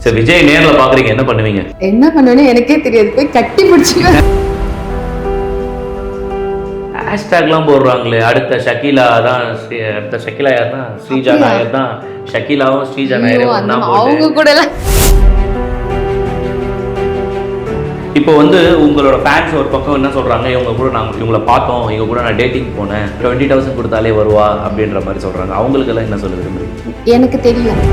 சரி, விஜய் நேர்ல பாக்குறீங்க, என்ன பண்ணுவீங்க? என்ன பண்ணுவேன்னு எனக்கே தெரியாது, போய் கட்டி பிடிச்சிடுவேன். ஹேஷ்டேக்லாம் போடுறாங்களே, அடுத்த ஷக்கீலா தான், அடுத்த ஷக்கீலா யாருன்னா ஸ்ரீஜா நாயர் தான். ஷக்கீலாவும் ஸ்ரீஜா நாயரும் ஒண்ணா அவங்க போட்டு கூட எல்லாம் இப்போ உங்களோட ஃபேன்ஸ் ஒரு பக்கம் என்ன சொல்றாங்க, இவங்க கூட நாங்கள் இவங்களை பார்த்தோம், இவங்க கூட நான் டேட்டிங் போனேன், 20,000 கொடுத்தாலே வருவா அப்படின்ற மாதிரி சொல்றாங்க. அவங்களுக்கெல்லாம் என்ன சொல்ல விரும்புறீங்க? எனக்கு தெரியும்.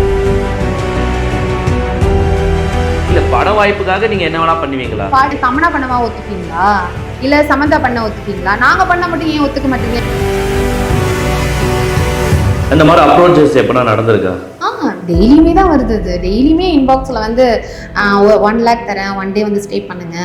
இல்ல பட வாய்ப்புக்காக நீங்க என்ன வேணா பண்ணுவீங்களா? பாட்டு தமனா பண்ணவா ஒத்துப்பீங்களா, இல்ல சமந்தா பண்ண ஒத்துப்பீங்களா? நாங்க பண்ண மட்டும் ஏன் ஒத்துக்க மாட்டீங்க? அந்த மாதிரி அப்ரோச்சஸ் எப்பனா நடந்திருக்கா? டெய்லியுமே தான் வருது. அது டெய்லியுமே இன்பாக்ஸ்ல 1 lakh தரேன், 1 day ஸ்டே பண்ணுங்க.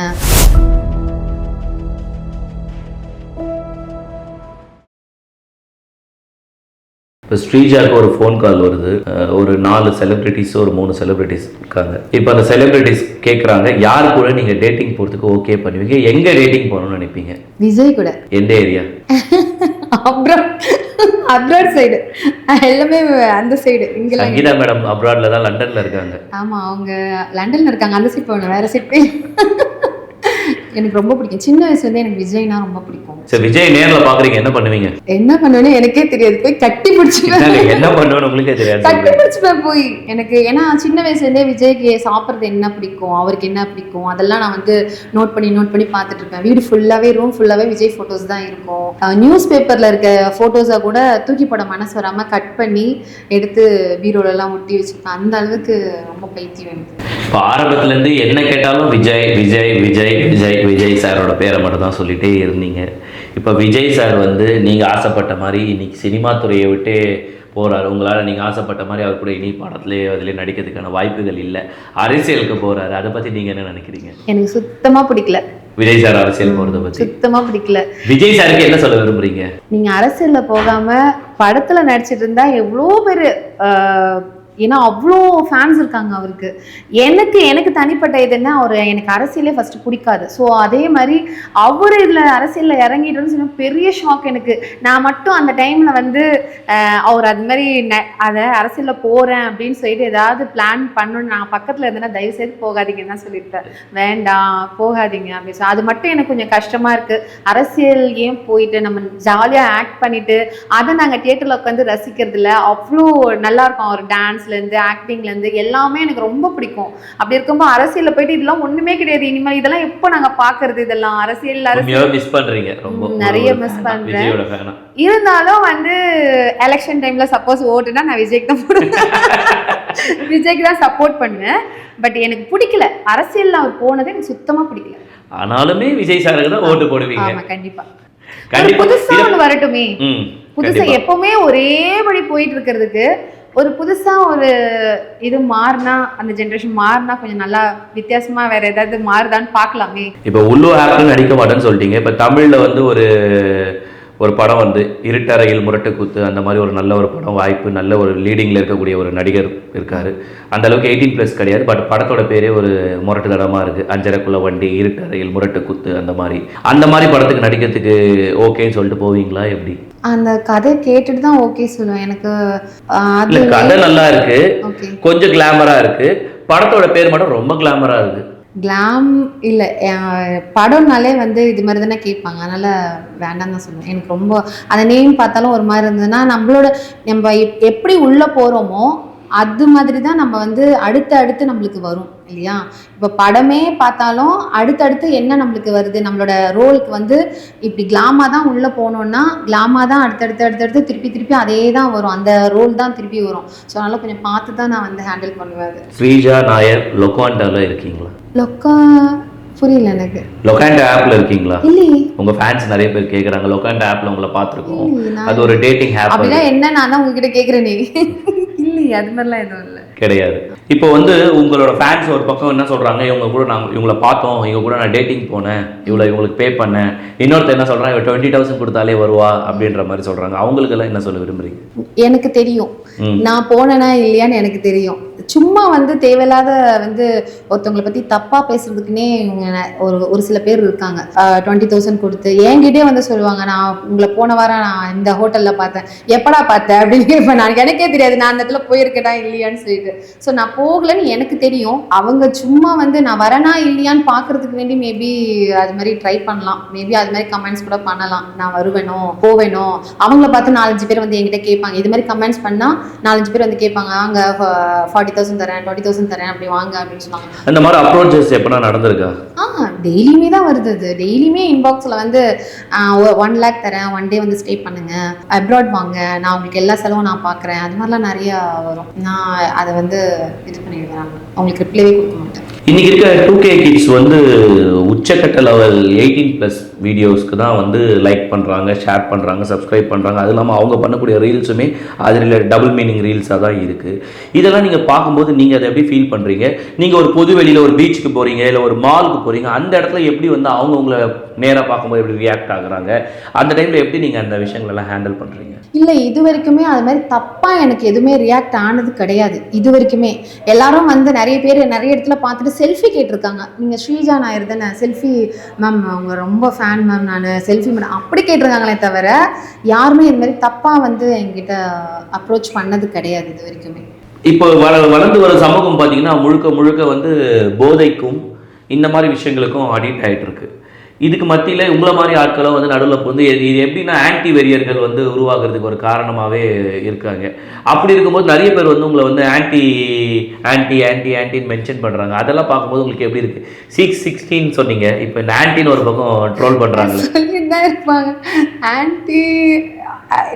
இப்போ ஸ்ரீஜாவுக்கு ஒரு ஃபோன் கால் வருது. ஒரு 4 செலிபிரிட்டிஸ், ஒரு 3 செலிபிரிட்டிஸ் இருக்காங்க. இப்போ அந்த செலிபிரிட்டிஸ் கேட்குறாங்க, யார் கூட நீங்கள் டேட்டிங் போகிறதுக்கு ஓகே பண்ணுவீங்க, எங்கே டேட்டிங் போகணும்னு நினைப்பீங்க? விஜய் கூட. எந்த ஏரியா? அப்ராட் சைடு, எல்லாமே அந்த சைடு. இங்க சங்கீதா மேடம் அப்ராட்ல தான், லண்டன்ல இருக்காங்க. ஆமா, அவங்க லண்டன்ல இருக்காங்க. அந்த சைட் போகணும், வேற சைட் எனக்கு ரொம்ப பிடிக்கும். சின்ன வயசுல இருந்தே எனக்கு விஜய்னா ரொம்ப பிடிக்கும். சரி, விஜய் நேர்ல பாக்குறீங்க, என்ன பண்ணுவீங்க? என்ன பண்ணுவேன்னு எனக்கே தெரியாது, போய் கட்டி பிடிச்சிப்பேன். என்ன பண்ணுவேன்னு உங்களுக்கே தெரியாது? கட்டி பிடிச்சிப்பேன் போய். எனக்கு ஏன்னா சின்ன வயசுல இருந்தே விஜய்க்கு சாப்பிட்றது என்ன பிடிக்கும், அவருக்கு என்ன பிடிக்கும், அதெல்லாம் நான் நோட் பண்ணி பார்த்துட்டு இருப்பேன். வீடு ஃபுல்லாவே, ரூம் ஃபுல்லாவே விஜய் போட்டோஸ் தான் இருக்கும். நியூஸ் பேப்பர்ல இருக்க போட்டோஸை கூட தூக்கி போட மனசு வராம கட் பண்ணி எடுத்து பீரோல எல்லாம் ஒட்டி வச்சிருப்பேன். அந்த அளவுக்கு ரொம்ப பைத்தியம் எனக்கு. ஆரம்பத்துல இருந்து என்ன கேட்டாலும் விஜய் விஜய் விஜய் விஜய் விஜய் சாரோட பேரை மட்டும் தான் சொல்லிட்டே இருந்தீங்க. இப்போ விஜய் சார் நீங்கள் ஆசைப்பட்ட மாதிரி இன்னைக்கு சினிமா துறையை விட்டு போகிறாரு. உங்களால் நீங்கள் ஆசைப்பட்ட மாதிரி அவர் கூட இனி படத்துலேயே அதிலே நடிக்கிறதுக்கான வாய்ப்புகள் இல்லை, அரசியலுக்கு போகிறாரு. அதை பற்றி நீங்கள் என்ன நினைக்கிறீங்க? எனக்கு சுத்தமாக பிடிக்கல விஜய் சார் அரசியல் போகிறத பற்றி. சுத்தமாக பிடிக்கல. விஜய் சாருக்கு என்ன சொல்ல விரும்புறீங்க? நீங்கள் அரசியலில் போகாமல் படத்தில் நடிச்சிட்டு இருந்தா எவ்வளோ பேர், ஏன்னா அவ்வளோ ஃபேன்ஸ் இருக்காங்க அவருக்கு. எனக்கு தனிப்பட்ட இதுன்னா, அவர் எனக்கு அரசியலே ஃபர்ஸ்ட் பிடிக்காது. ஸோ அதே மாதிரி அவர் இதில் அரசியலில் இறங்கிட்டோன்னு சொல்லி பெரிய ஷாக் எனக்கு. நான் மட்டும் அந்த டைமில் அவர் அது மாதிரி அதை அரசியலில் போகிறேன் அப்படின்னு சொல்லிட்டு ஏதாவது பிளான் பண்ணணும்னு நான் பக்கத்தில் இருந்தேன்னா தயவுசெய்து போகாதீங்கன்னு தான் சொல்லியிருப்பேன். வேண்டாம் போகாதீங்க அப்படின்னு சொல்லி. அது மட்டும் எனக்கு கொஞ்சம் கஷ்டமாக இருக்குது. அரசியல் ஏன் போயிட்டு நம்ம ஜாலியாக ஆக்ட் பண்ணிவிட்டு அதை நாங்கள் தியேட்டரில் உட்காந்து ரசிக்கிறது இல்லை. அவ்வளோ நல்லாயிருக்கும் அவர் டான்ஸ், ஆக்டிங்லேருந்து எல்லாமே எனக்கு ரொம்ப பிடிக்கும். அப்படி இருக்கும்போது அரசியலில் போயிட்டு இதெல்லாம் ஒண்ணுமே கிடையாது. இனிமேல் இதெல்லாம் எப்போ நாங்க பாக்குறது? இதெல்லாம் அரசியல் மிஸ் பண்றீங்க, நிறைய மிஸ் பண்றேன். இருந்தாலும் எலெக்ஷன் டைம்ல சப்போஸ் ஓட்டுனா நான் விஜய்க்கு தான் போடுவேன். விஜய்க்கு தான் சப்போர்ட் பண்ணுவேன். பட் எனக்கு பிடிக்கல, அரசியல்ல அவர் போனது எனக்கு சுத்தமா பிடிக்கல. ஆனாலுமே விஜய் சாருக்கு தான் ஓட்டு போடுவீங்க? ஆமா, கண்டிப்பா. புதுசா ஒண்ணு வரட்டுமே. புதுசா எப்பவுமே ஒரே வழி போயிட்டு இருக்கிறதுக்கு ஒரு புதுசா ஒரு இது மாறினா, அந்த ஜென்ரேஷன் மாறினா கொஞ்சம் நல்லா வித்தியாசமா வேற ஏதாவது மாறுதான்னு பார்க்கலாமே. இப்போ உள்ளூர் ஆக்டர் நடிக்க மாட்டேன்னு சொல்லிட்டீங்க. இப்போ தமிழ்ல ஒரு படம் இருட்டறையில் முரட்டுக்கூத்து, அந்த மாதிரி ஒரு நல்ல ஒரு படம் வாய்ப்பு, நல்ல ஒரு லீடிங்கில் இருக்கக்கூடிய ஒரு நடிகர் இருக்கார். அந்த அளவுக்கு 18+ கிடையாது. பட் படத்தோட பேரே ஒரு முரட்டு தடமாக இருக்குது. அஞ்சரைக்குள்ள வண்டி, இருட்டறையில் முரட்டுக்கூத்து, அந்த மாதிரி படத்துக்கு நடிக்கிறதுக்கு ஓகேன்னு சொல்லிட்டு போவீங்களா எப்படி? அந்த கதை கேட்டுட்டு தான் ஓகே சொல்லுவேன். எனக்கு கதை நல்லா இருக்கு, கொஞ்சம் கிளாமரா இருக்கு. படத்தோட பேர் மட்டும் ரொம்ப கிளாமரா இருக்கு. கிளாம் இல்லை, படம்னாலே இது மாதிரி தானே கேட்பாங்க. அதனால வேண்டாம் தான் சொல்லுவேன். எனக்கு ரொம்ப அந்த நேம் பார்த்தாலும் ஒரு மாதிரி இருந்ததுன்னா, நம்ம எப்படி உள்ளே போகிறோமோ அது மாதிரி தான் நம்ம அடுத்து நம்மளுக்கு வரும் இல்லையா? இப்போ படமே பார்த்தாலும் அடுத்தடுத்து என்ன நம்மளுக்கு வருது, நம்மளோட ரோலுக்கு இப்படி கிளாமா தான் உள்ளே போனோம்னா கிளாமா தான் அடுத்தடுத்து திருப்பி அதே தான் வரும், அந்த ரோல் தான் திருப்பி வரும். ஸோ அதனால கொஞ்சம் பார்த்து தான் நான் ஹேண்டில் பண்ணுவேன். ஸ்ரீஜா நாயர் லொக்காண்டால இருக்கீங்களா? புரியல எனக்கு. லொகாண்டா ஆப்ல இருக்கீங்களா? இல்லையே. உங்க ஃபேன்ஸ் நிறைய பேர் கேக்குறாங்க. லொகாண்டா ஆப்ல உங்களை பார்த்திருக்கோம். அது ஒரு டேட்டிங் ஆப். அப்படினா என்ன, நான் தான் உங்ககிட்ட கேக்குறேன். இல்லையே, அது மாதிரிலாம் எதுவும் இல்லை, கிடையாது. இப்போ உங்களோட ஃபேன்ஸ் ஒரு பக்கம் என்ன சொல்றாங்க, இவங்க கூட நாங்கள் இவங்களை பார்த்தோம், இவங்க கூட நான் டேட்டிங் போனேன், இவங்களுக்கு பே பண்ணேன். இன்னொருத்தர் என்ன சொல்றாங்க, 20,000 கொடுத்தாலே வருவா அப்படின்ற மாதிரி சொல்றாங்க. அவங்களுக்கெல்லாம் என்ன சொல்ல விரும்புறீங்க? எனக்கு தெரியும், நான் போனேனா இல்லையான்னு எனக்கு தெரியும். சும்மா தேவையில்லாத ஒருத்தவங்களை பத்தி தப்பா பேசுறதுக்குன்னே ஒரு சில பேர் இருக்காங்க. 20,000 கொடுத்து என்கிட்டே சொல்லுவாங்க, நான் உங்களை போன வாரம் நான் இந்த ஹோட்டல்ல பார்த்தேன், எப்படா பார்த்தேன் அப்படின்னு கேட்பேன். நான் எனக்கே தெரியாது நான் அந்த இடத்துல போயிருக்கேனா இல்லையான்னு சொல்லிட்டு. ஸோ நான் போகலன்னு எனக்கு தெரியும். அவங்க சும்மா வந்து நான் வரனா இல்லையான்னு பார்க்கறதுக்கு வேண்டி மேபி அது மாதிரி ட்ரை பண்ணலாம், மேபி அது மாதிரி கமெண்ட்ஸ் கூட பண்ணலாம். நான் வருவேனோ போவேனோ, அவங்கள பார்த்து 4-5 பேர் வந்து என்கிட்ட கேட்பாங்க. இது மாதிரி கமெண்ட்ஸ் பண்ணால் 4-5 பேர் வந்து கேட்பாங்க, அங்கே 40,000 தரேன் 20,000 தரேன் அப்படி வாங்க அப்படின்னு சொன்னாங்க. அந்த மாதிரி அப்ரோச்சஸ் எப்பனா நடந்திருக்கா? டெய்லியுமே தான் வருது. அது டெய்லியுமே இன்பாக்ஸில் வந்து 1 lakh தரேன், 1 day வந்து ஸ்டே பண்ணுங்க, அப்ராட் வாங்க, நான் உங்களுக்கு எல்லா செலவும் நான் பார்க்குறேன், அது மாதிரிலாம் நிறையா வரும். நான் அதை வந்து இது பண்ணிடுவேன், அவங்களுக்கு ரிப்ளைவே கொடுக்க மாட்டேன். இன்னைக்கு இருக்க 2K கிட்ஸ் வந்து உச்சக்கட்ட லெவல் 18+ வீடியோஸ்க்கு தான் வந்து லைக் பண்ணுறாங்க, ஷேர் பண்ணுறாங்க, சப்ஸ்கிரைப் பண்ணுறாங்க. அது இல்லாமல் அவங்க பண்ணக்கூடிய ரீல்ஸுமே அதில் டபுள் மீனிங் ரீல்ஸாக தான் இருக்குது. இதெல்லாம் நீங்கள் பார்க்கும்போது நீங்கள் அதை எப்படி ஃபீல் பண்ணுறீங்க? நீங்கள் ஒரு பொது வெளியில் ஒரு பீச்சுக்கு போகிறீங்க, இல்லை ஒரு மாலுக்கு போகிறீங்க, அந்த இடத்துல எப்படி வந்து அவங்க உங்களை நேராக பார்க்கும்போது எப்படி ரியாக்ட் ஆகுறாங்க? அந்த டைமில் எப்படி நீங்கள் அந்த விஷயங்களெல்லாம் ஹேண்டில் பண்ணுறீங்க? இல்லை, இது வரைக்குமே அது மாதிரி தப்பாக எனக்கு எதுவுமே ரியாக்ட் ஆனது கிடையாது. இது வரைக்குமே எல்லாரும் வந்து நிறைய பேர் நிறைய இடத்துல பார்த்துட்டு செல்ஃபி கேட்டிருக்காங்க. நீங்கள் ஸ்ரீஜா நாயர் தானே, செல்ஃபி மேம் அவங்க ரொம்ப ஃபேன் மேம், நான் செல்ஃபி மேம் அப்படி கேட்டிருக்காங்களே தவிர யாருமே இது மாதிரி தப்பாக வந்து என்கிட்ட அப்ரோச் பண்ணது கிடையாது இது வரைக்குமே. இப்போ வளர்ந்து வர சமூகம் பார்த்தீங்கன்னா முழுக்க முழுக்க வந்து போதைக்கும் இந்த மாதிரி விஷயங்களுக்கும் அடிக்ட் ஆகிட்டு இருக்கு. இதுக்கு மத்தியில் உங்களை மாதிரி ஆட்களும் வந்து நடுவில் வந்து இது எப்படின்னா ஆன்டி வெறியர்கள் வந்து உருவாகிறதுக்கு ஒரு காரணமாகவே இருக்காங்க. அப்படி இருக்கும்போது நிறைய பேர் வந்து உங்களை வந்து ஆன்டி ஆன்டி ஆன்டி ஆன்டின்னு மென்ஷன் பண்ணுறாங்க. அதெல்லாம் பார்க்கும்போது உங்களுக்கு எப்படி இருக்குது? 616 சொன்னீங்க, இப்போ இந்த ஆன்டின்னு ஒரு பக்கம் ட்ரோல் பண்ணுறாங்க. சொல்லிட்டு தான் இருப்பாங்க ஆன்டி.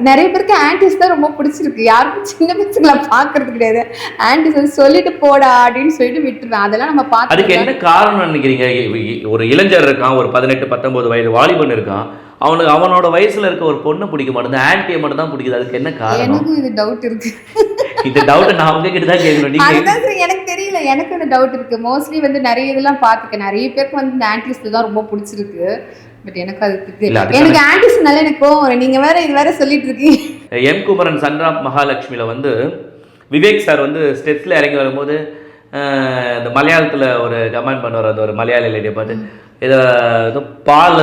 நிறைய பேருக்கு ஆன்டிஸ் தான் ரொம்ப பிடிச்சிருக்கு. யாருக்கும் சின்ன பசங்களை பார்க்கறது கிடையாது. ஆன்டிஸ் சொல்லிட்டு போடா அப்படின்னு சொல்லிட்டு விட்டுருவேன். அதெல்லாம் நம்ம பார்த்து அதுக்கு என்ன காரணம் நினைக்கிறீங்க? ஒரு இளைஞர் இருக்கான், ஒரு 18-19 வயது வாலிபன் இருக்கான், அவனோட வயசுல இருக்க ஒரு பொண்ணை பிடிக்க மாட்டேங்குது, ஆன்டியை மட்டும் தான் பிடிக்குது. அதுக்கு என்ன காரணம்? எனக்கும் இது டவுட் இருக்கு. இந்த டவுட் நான் உங்ககிட்ட தான் கேட்கணும். அதுதான் எனக்கு தெரியல, எனக்கு இந்த டவுட் இருக்கு. மோஸ்ட்லி வந்து நிறைய இதெல்லாம் பார்த்துக்கேன், நிறைய பேருக்கு வந்து இந்த ஆன்டிஸ் தான் ரொம்ப பிடிச்சிருக்கு. பட் எனக்கு அது எனக்கு ஆன்டிஸ்னால எனக்கு நீங்க வேற இது வேற சொல்லிட்டு இருக்கீங்க. எம் குமரன் சன்ராப் மகாலட்சுமியில வந்து விவேக் சார் வந்து ஸ்டெப்ஸ்ல இறங்கி வரும்போது இந்த மலையாளத்தில் ஒரு கமெண்ட் பண்ணுவார். அந்த ஒரு மலையாள லேடியை பார்த்து ஏதோ பால்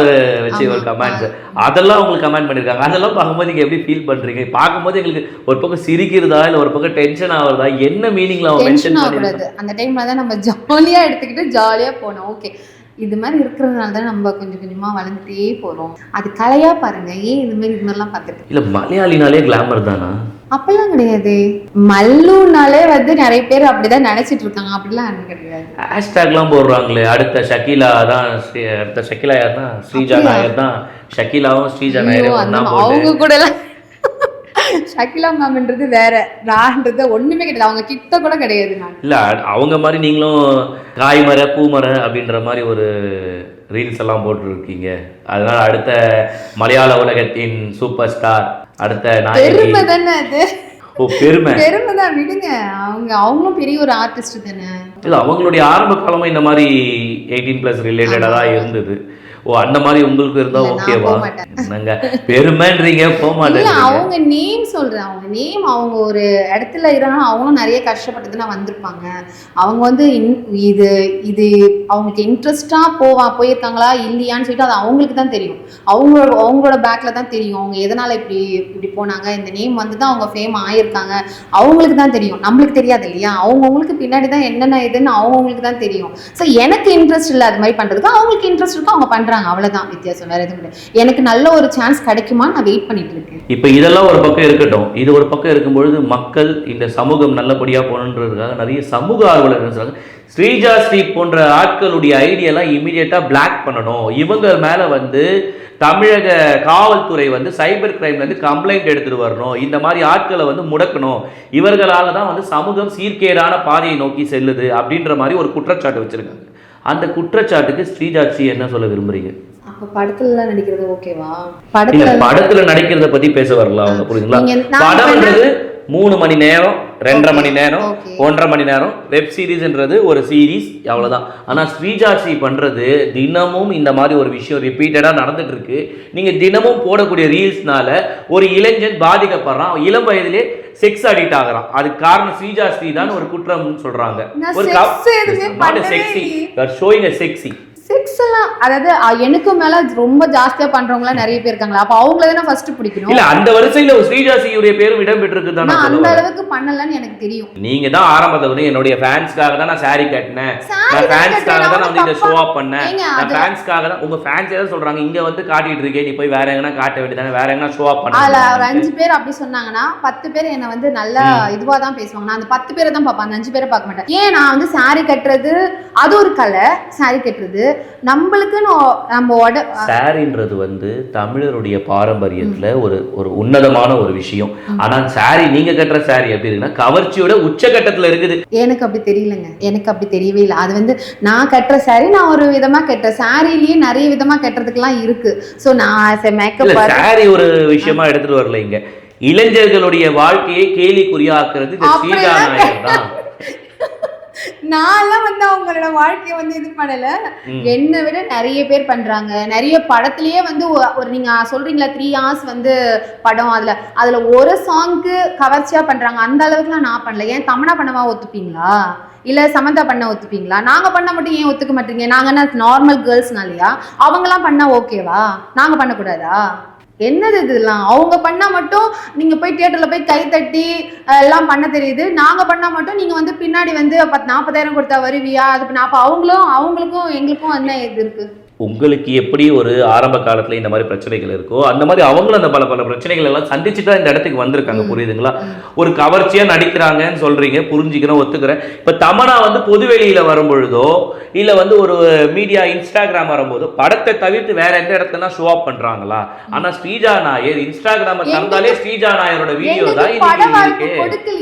வச்சு ஒரு கமெண்ட்ஸ், அதெல்லாம் உங்களுக்கு கமெண்ட் பண்ணியிருக்காங்க. அதெல்லாம் பார்க்கும்போது நீங்கள் எப்படி ஃபீல் பண்ணுறீங்க? பார்க்கும்போது எங்களுக்கு ஒரு பக்கம் சிரிக்கிறதா இல்லை ஒரு பக்கம் டென்ஷன் ஆகுறதா, என்ன மீனிங்ல அவங்க மென்ஷன் பண்ணக்கூடாது? அந்த டைம்ல தான் நம்ம ஜாலியாக எடுத்துக்கிட்டு ஜாலியாக போனோம். ஓகே, இது மாதிரி இருக்கிறதுனால தான் நம்ம கொஞ்சம் கொஞ்சமாக வளர்ந்துட்டே போகிறோம். அது கலையாக பாருங்க. ஏன் இது மாதிரிலாம் பார்த்துட்டு இல்லை மலையாளினாலே கிளாமர் தானா? அப்படிலாம் கிடையாது. மல்லுனாலே வந்து நிறைய பேர் அப்படிதான் நினைச்சிட்டு இருக்காங்க. அப்படிலாம் கிடையாது. ஹேஷ்டேக்லாம் போடுறாங்களே, அடுத்த ஷக்கீலா தான், அடுத்த ஷக்கீலா யாருன்னா ஸ்ரீஜா நாயர் தான். ஷக்கீலாவும் ஸ்ரீஜா நாயரும் அவங்க கூட எல்லாம் ஷக்கீலா மேம்ன்றது வேற, நான்றது ஒண்ணுமே கிடையாது. அவங்க கிட்ட கூட கிடையாது. நான் இல்ல அவங்க மாதிரி நீங்களும் காய்மர பூமர அப்படின்ற மாதிரி ஒரு ரீல்ஸ் எல்லாம் போட்டுருக்கீங்க. அதனால அடுத்த மலையாள உலகத்தின் சூப்பர் ஸ்டார், அடுத்த பெருமை தானே அது. ஓ பெருமை தான், விடுங்க. அவங்களும் பெரிய ஒரு ஆர்டிஸ்ட் தானே. இல்ல அவங்களுடைய ஆரம்ப காலமா இந்த மாதிரி 18+ ரிலேட்டடா தான் இருந்தது. ஓ அந்த மாதிரி உங்களுக்கு இருந்தா ஓகேவா? நாங்க பெருமைன்றீங்க, போக மாட்டேன். அவங்க நேம் சொல்றேன், அவங்க நேம், அவங்க ஒரு இடத்துல இருந்தாலும் அவங்களும் நிறைய கஷ்டப்பட்டு தான் வந்திருப்பாங்க. அவங்க வந்து இது இது அவங்களுக்கு இன்ட்ரெஸ்டா போயிருக்காங்களா இல்லையான்னு சொல்லிட்டு அது அவங்களுக்கு தான் தெரியும். அவங்களோட பேக்ல தான் தெரியும் அவங்க எதனால இப்படி போனாங்க. இந்த நேம் வந்து தான் அவங்க ஃபேம் ஆயிருக்காங்க, அவங்களுக்கு தான் தெரியும். நம்மளுக்கு தெரியாது இல்லையா? அவங்களுக்கு பின்னாடி தான் என்னென்ன இதுன்னு அவங்களுக்கு தான் தெரியும். ஸோ எனக்கு இன்ட்ரெஸ்ட் இல்லை அது மாதிரி பண்றதுக்கு, அவங்களுக்கு இன்ட்ரெஸ்ட் இருக்கும், அவங்க பண்றாங்க. அவ்வளவுதான் வித்தியாசம், வேற எதுவும் கிடையாது. எனக்கு நல்ல ஒரு சான்ஸ் கிடைக்குமா நான் வெயிட் பண்ணிட்டு இருக்கேன். இப்போ இதெல்லாம் ஒரு பக்கம் இருக்கட்டும். இது ஒரு பக்கம் இருக்கும்பொழுது மக்கள் இந்த சமூகம் நல்லபடியா போகணுன்றதுக்காக நிறைய சமூக ஆர்வலர்கள் சொல்றாங்க, ஸ்ரீஜா ஸ்ரீ போன்ற ஆட்களுடைய ஐடியெல்லாம் இமீடியட்டா பிளாக் பண்ணணும், இவங்க மேல வந்து தமிழக காவல்துறை வந்து சைபர் கிரைம்ல இருந்து கம்ப்ளைண்ட் எடுத்துட்டு வரணும், இந்த மாதிரி ஆட்களை வந்து முடக்கணும், இவர்களால தான் வந்து சமூகம் சீர்கேடான பாதையை நோக்கி செல்லுது அப்படின்ற மாதிரி ஒரு குற்றச்சாட்டு வச்சிருக்காங்க. அந்த குற்றச்சாட்டுக்கு ஸ்ரீஜாட்சி என்ன சொல்ல விரும்புறீங்க? அப்ப படத்துல நடிக்கிறது ஓகேவா? படத்துல நடிக்கிறத பத்தி பேச வரல அவங்க, புரியுதுங்களா? படம்ன்றது 3 மணி நேரம், 2.5 மணி நேரம், 1.5 மணி நேரம். வெப் சீரிஸ்ன்றது ஒரு சீரீஸ், அவ்வளவுதான். ஆனா ஸ்ரீஜாட்சி பண்றது தினமும் இந்த மாதிரி ஒரு விஷயம் ரிப்பீட்டடா நடந்துட்டு இருக்கு. நீங்க தினமும் போடக்கூடிய ரீல்ஸ்னால ஒரு இளைஞன் பாதிக்கப்படுறான், இளம் வயதிலே செக்ஸ் அடிக்ட் ஆகுறான். அதுக்கு காரணம் ஸ்ரீஜாட்சி தான் ஒரு குற்றம் சொல்றாங்க. ஒரு sexy showing sexy sex friends எல்லாம் அதாவது எனக்கு மேல ரொம்ப ஜாஸ்தியா பண்றவங்க எல்லாம் நிறைய பேர் இருக்காங்களா, அப்ப அவங்கள தானே ஃபர்ஸ்ட் பிடிக்கணும். இல்ல அந்த வரிசையில ஸ்ரீஜாசியுடைய பேரும் இடம் பெற்றிருக்கு தானே. நான் அந்த அளவுக்கு பண்ணலன்னு எனக்கு தெரியும். நீங்க தான் ஆரம்பத்துல வந்து என்னுடைய ஃபேன்ஸ்க்காக தான் நான் சாரி கட்டினேன், நான் ஃபேன்ஸ்க்காக தான் நான் வந்து இத ஷோ அப் பண்ணேன், நான் ஃபேன்ஸ்க்காக தான். உங்க ஃபேன்ஸ் ஏதாவது சொல்றாங்க இங்க வந்து காட்டிட்டு இருக்கே, நீ போய் வேற எங்கனா காட்ட வேண்டியதானே, வேற எங்கனா ஷோ அப் பண்ணு. அதுல ஒரு 5 பேர் அப்படி சொன்னாங்கன்னா 10 பேர் என்ன வந்து நல்லா இதுவா தான் பேசுவாங்க. நான் அந்த 10 பேரை தான் பார்ப்பேன், அந்த 5 பேரை பார்க்க மாட்டேன். ஏன் நான் வந்து சாரி கட்டுறது அது ஒரு கலை, சாரி கட்டுறது நம்மளுக்கு நம்ம சாரின்றது வந்து தமிழருடைய பாரம்பரியத்துல ஒரு உன்னதமான ஒரு விஷயம். ஆனா சாரி நீங்க கட்டுற சாரி எப்படி இருக்குன்னா கவர்ச்சியோட உச்சகட்டத்துல இருக்குது. எனக்கு அப்படி தெரியலங்க, எனக்கு அப்படி தெரியவே இல்லை. அது வந்து நான் கட்டுற சாரி நான் ஒரு விதமா கட்டுறேன், சாரிலேயே நிறைய விதமா கட்டுறதுக்குலாம் இருக்கு. ஸோ நான் மேக்கப் சாரி ஒரு விஷயமா எடுத்துட்டு வரல, இங்க இளைஞர்களுடைய வாழ்க்கையை கேலிக்குறியாக்குறது ஸ்ரீஜா நாயர் தான். நான்லாம் வந்து அவங்களோட வாழ்க்கையை வந்து இது பண்ணல, என்னை விட நிறைய பேர் பண்றாங்க. நிறைய படத்திலேயே வந்து ஒரு நீங்க சொல்றீங்களா 3 hours வந்து படம், அதுல ஒரு சாங்க்கு கவர்ச்சியா பண்றாங்க. அந்த அளவுக்குலாம் நான் பண்ணல. ஏன் தமனா பண்ணவா ஒத்துப்பீங்களா, இல்ல சமந்தா பண்ண ஒத்துப்பீங்களா? நாங்க பண்ண மட்டும் ஏன் ஒத்துக்க மாட்டீங்க? நாங்க என்ன நார்மல் கேர்ள்ஸ்னாலயா? அவங்கலாம் பண்ணா ஓகேவா, நாங்க பண்ணக்கூடாதா? என்னது இதெல்லாம்? அவங்க பண்ணா மட்டும் நீங்க போய் தியேட்டர்ல போய் கை தட்டி எல்லாம் பண்ண தெரியுது, நாங்க பண்ணா மட்டும் நீங்க வந்து பின்னாடி வந்து 40,000 கொடுத்தா வருவியா? அதுக்கு அப்ப அவங்களுக்கும் எங்களுக்கும் என்ன இது இருக்கு? உங்களுக்கு எப்படி ஒரு ஆரம்ப காலத்துல இந்த மாதிரி பிரச்சனைகள் இருக்கோ அந்த மாதிரி அவங்களும் அந்த பல பிரச்சனைகள் எல்லாம் சந்திச்சுட்டு தான் இந்த இடத்துக்கு வந்திருக்காங்க. புரியுதுங்களா? ஒரு கவர்ச்சியா நடிக்கிறாங்கன்னு சொல்றீங்க, புரிஞ்சுக்கிறேன், ஒத்துக்கிறேன். இப்ப தமனா வந்து பொதுவெளியில வரும்பொழுதோ இல்ல வந்து ஒரு மீடியா இன்ஸ்டாகிராம் வரும்போதோ படத்தை தவிர்த்து வேற எந்த இடத்துல ஷோ அப் பண்றாங்களா? ஆனா ஸ்ரீஜா நாயர் இன்ஸ்டாகிராம தந்தாலே ஸ்ரீஜா நாயரோட வீடியோ தான் இருக்கு.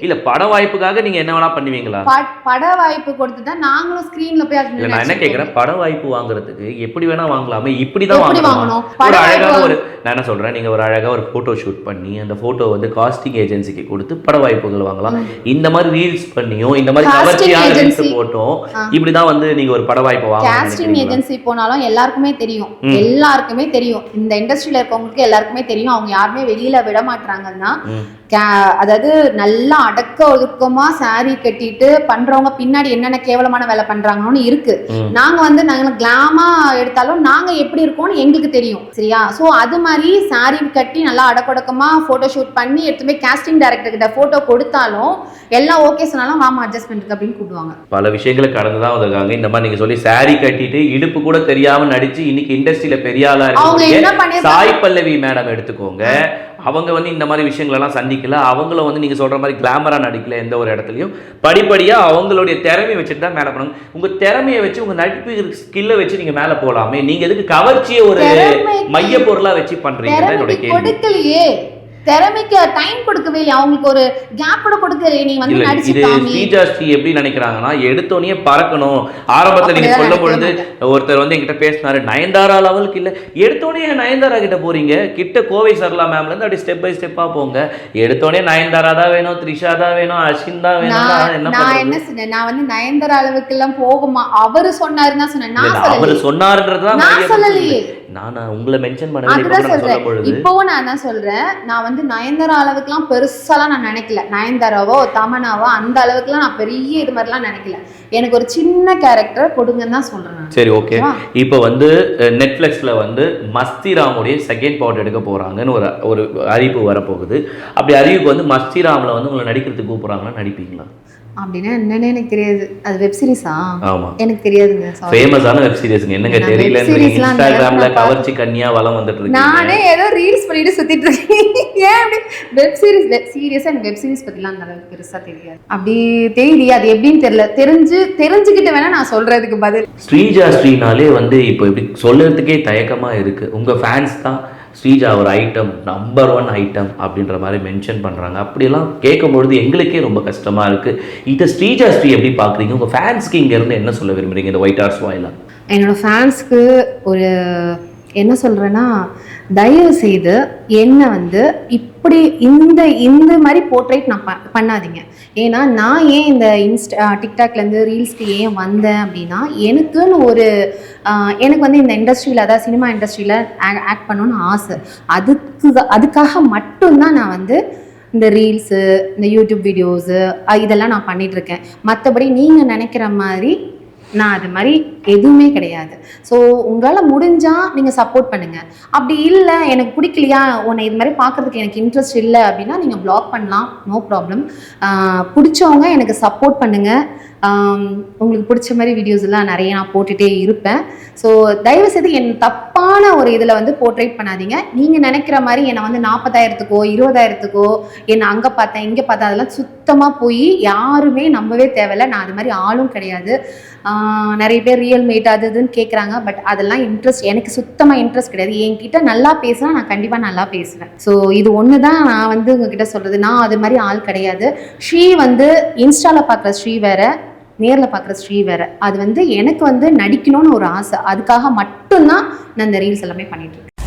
இல்ல பட வாய்ப்புக்காக நீங்க என்ன வேணா பண்ணுவீங்களா? பட வாய்ப்பு கொடுத்துட்டா நாங்களும் ஸ்கிரீன்ல போய் நான் என்ன கேக்குறேன், பட வாய்ப்பு வாங்குறதுக்கு எப்படி வேணா வாங்கலாமே, இப்படிதான் வாங்கணும். ஒரு அழகான நான் என்ன சொல்றேன், நீங்க ஒரு அழகா ஒரு போட்டோ ஷூட் பண்ணி அந்த போட்டோ வந்து காஸ்டிங் ஏஜென்சிக்கு கொடுத்து பட வாய்ப்புகள் வாங்கலாம். இந்த மாதிரி ரீல்ஸ் பண்ணியும் இந்த மாதிரி கவர்ச்சியான ரீல்ஸ் போட்டோம் இப்படிதான் வந்து நீங்க ஒரு பட வாய்ப்பு வாங்கலாம். காஸ்டிங் ஏஜென்சி போனாலும் எல்லாருக்குமே தெரியும், இந்த இண்டஸ்ட்ரியில இருக்கவங்களுக்கு எல்லாருக்குமே தெரியும், அவங்க யாருமே வெளியில விட மாட்டாங்கன்னா. அதாவது நல்லா அடக்க ஒதுக்கமா சாரி கட்டிட்டு பண்றவங்க பின்னாடி என்னென்ன கேவலமான வேலை பண்றாங்கன்னு இருக்கு. நாங்க கிளாமா எடுத்தாலும் நாங்க எப்படி இருக்கோம்னு எங்களுக்கு தெரியும், சரியா? சோ அது மாதிரி சாரி கட்டி நல்லா அடக்கொடக்கமா போட்டோ ஷூட் பண்ணி எடுத்து போய் காஸ்டிங் டைரக்டர் கிட்ட போட்டோ கொடுத்தாலும் எல்லாம் ஓகே சொன்னாலும் வாமா அட்ஜஸ்ட்மெண்ட் அப்படின்னு கூப்பிடுவாங்க. பல விஷயங்களை கடந்துதான் வந்திருக்காங்க. இந்த மாதிரி நீங்க சொல்லி சாரி கட்டிட்டு இடுப்பு கூட தெரியாம நடிச்சு இன்னைக்கு இண்டஸ்ட்ரியில பெரிய ஆளா இருக்கு. சாய் பல்லவி மேடம் எடுத்துக்கோங்க, அவங்க வந்து இந்த மாதிரி விஷயங்கள் எல்லாம் சந்திக்கல, அவங்கள வந்து நீங்க சொல்ற மாதிரி கிளாமரா நடிக்கல எந்த ஒரு இடத்துலயும். படிப்படியா அவங்களுடைய திறமையை வச்சுட்டு தான் மேல போனாங்க. உங்க திறமையை வச்சு உங்க நடிப்பு ஸ்கில்ல வச்சு நீங்க மேல போலாமே, நீங்க எதுக்கு கவர்ச்சியை ஒரு மைய பொருளா வச்சு பண்றீங்க? என்னோட கேள்வி. திறமைக்கு டைம் கொடுக்கவே இல்லை, அவங்களுக்கு ஒரு கேப் கூட கொடுக்கவே. நீ வந்து நடிச்சு காமி. ஸ்ரீஜா ஸ்ரீ எப்படி நினைக்கிறாங்கன்னா எடுத்தோனே பறக்கணும். ஆரம்பத்துல நீங்க சொல்லும் பொழுது ஒருத்தர் வந்து என்கிட்ட பேசினாரு, நயன்தாரா லெவலுக்கு இல்ல, எடுத்தோடனே நயன்தாரா கிட்ட போறீங்க, கிட்ட கோவை சரளா மேம்ல இருந்து அப்படி ஸ்டெப் பை ஸ்டெப்பா போங்க. எடுத்தோடனே நயன்தாரா தான் வேணும், த்ரிஷா தான் வேணும், அஸ்வின் தான் வேணும். நான் என்ன சொன்னேன், நான் வந்து நயன்தாரா அளவுக்கு எல்லாம் போகுமா அவரு சொன்னாருன்னு சொன்னேன். அவரு சொன்னாருன்றதுதான் நான் சொல்லலையே, நான் உங்களை மென்ஷன் பண்ணல. இப்பவும் நான் என்ன சொல்றேன், நான் வந்து நயன்தாரா அளவுக்குலாம் பெருசாலாம் நான் நினைக்கல. நயன்தாராவோ தமனாவோ அந்த அளவுக்குலாம் நான் பெரிய இது மாதிரிலாம் நினைக்கல. எனக்கு ஒரு சின்ன கேரக்டர் கொடுங்கன்னு தான் சொல்றேன். சரி, ஓகே. இப்போ வந்து நெட்ஃபிளிக்ஸ்ல வந்து மஸ்திராமுடைய செகண்ட் பார்ட் எடுக்க போறாங்கன்னு ஒரு அறிவிப்பு வரப்போகுது. அப்படி அறிவிப்பு வந்து மஸ்திராம்ல வந்து உங்களை நடிக்கிறதுக்கு கூப்பிடுறாங்கன்னா நடிப்பீங்களா? அப்படின்னா என்னன்னு எனக்கு தெரியாது. அது வெப் சீரிஸா? ஆமா, எனக்கு தெரியாதுங்க. ஃபேமஸான வெப் சீரிஸ்ங்க. என்னங்க தெரியல, இன்ஸ்டாகிராம்ல கவர்ச்சி கன்னியா வலம் வந்துட்டு இருக்கு. நானே ஏதோ ரீல்ஸ் பண்ணிட்டு சுத்திட்டு இருக்கேன். ஏன் அப்படி வெப் சீரிஸ் எனக்கு வெப் சீரிஸ் பத்திலாம் அந்த அளவுக்கு பெருசா தெரியாது. அப்படி தெரியலையே, அது எப்படின்னு தெரியல. தெரிஞ்சுக்கிட்டு வேணா நான் சொல்றதுக்கு பதில். ஸ்ரீஜா ஸ்ரீனாலே வந்து இப்போ இப்படி சொல்றதுக்கே தயக்கமா இருக்கு. உங்க ஃபேன்ஸ் தான் ஸ்ரீஜா ஒரு ஐட்டம், நம்பர் 1 ஐட்டம் அப்படின்ற மாதிரி மென்ஷன் பண்ணுறாங்க. அப்படியெல்லாம் கேட்கும்பொழுது எங்களுக்கே ரொம்ப கஷ்டமாக இருக்குது. இதை ஸ்ரீஜா ஸ்ரீ எப்படி பார்க்குறீங்க? உங்கள் ஃபேன்ஸ்க்கு இங்கேருந்து என்ன சொல்ல விரும்புகிறீங்க இந்த ஒயிட் ஹார்ஸ் வாயிலா? என்னோட ஃபேன்ஸ்க்கு ஒரு என்ன சொல்கிறேன்னா, தயவு செய்து என்னை வந்து இப்படி இந்த மாதிரி போர்ட்ரேட் நான் பண்ணாதீங்க. ஏன்னா நான் ஏன் இந்த டிக்டாக்லேருந்து ரீல்ஸ்க்கு ஏன் வந்தேன் அப்படின்னா, எனக்கு வந்து இந்த இண்டஸ்ட்ரியில், அதாவது சினிமா இண்டஸ்ட்ரியில் ஆக்ட் பண்ணணும்னு ஆசை. அதுக்காக மட்டும்தான் நான் வந்து இந்த ரீல்ஸு, இந்த யூடியூப் வீடியோஸு இதெல்லாம் நான் பண்ணிகிட்ருக்கேன். மற்றபடி நீங்கள் நினைக்கிற மாதிரி நான் அது மாதிரி எதுவுமே கிடையாது. ஸோ உங்களால் முடிஞ்சால் நீங்கள் சப்போர்ட் பண்ணுங்கள். அப்படி இல்லை எனக்கு பிடிக்கலையா, உன்னை இது மாதிரி பார்க்குறதுக்கு எனக்கு இன்ட்ரெஸ்ட் இல்லை அப்படின்னா நீங்கள் பிளாக் பண்ணலாம், நோ ப்ராப்ளம். பிடிச்சவங்க எனக்கு சப்போர்ட் பண்ணுங்கள். உங்களுக்கு பிடிச்ச மாதிரி வீடியோஸ் எல்லாம் நிறைய நான் போட்டுகிட்டே இருப்பேன். ஸோ தயவுசெய்து என் தப்பான ஒரு இதில் வந்து போர்ட்ரேட் பண்ணாதீங்க. நீங்கள் நினைக்கிற மாதிரி என்னை வந்து 40,000க்கோ 20,000க்கோ என்னை அங்கே பார்த்தேன் இங்கே பார்த்தேன் அதெல்லாம் சுத்தமாக போய் யாருமே நம்பவே தேவையில்லை. நான் அது மாதிரி ஆளும் கிடையாது. நிறைய பேர் ரியல் மேட் அது இதுன்னு கேட்குறாங்க. பட் அதெல்லாம் எனக்கு சுத்தமாக இன்ட்ரெஸ்ட் கிடையாது. என்கிட்ட நல்லா பேசினா நான் கண்டிப்பாக நல்லா பேசுவேன். ஸோ இது ஒன்று தான் நான் வந்து உங்ககிட்ட சொல்கிறது. நான் அது மாதிரி ஆள் கிடையாது. ஸ்ரீ வந்து இன்ஸ்டாவில் பார்க்குற ஸ்ரீ வேற, நேரில் பார்க்குற ஸ்ரீ வேற. அது வந்து எனக்கு வந்து நடிக்கணும்னு ஒரு ஆசை. அதுக்காக மட்டும்தான் நான் இந்த ரீல்ஸ் எல்லாமே பண்ணிட்டு இருக்கேன்.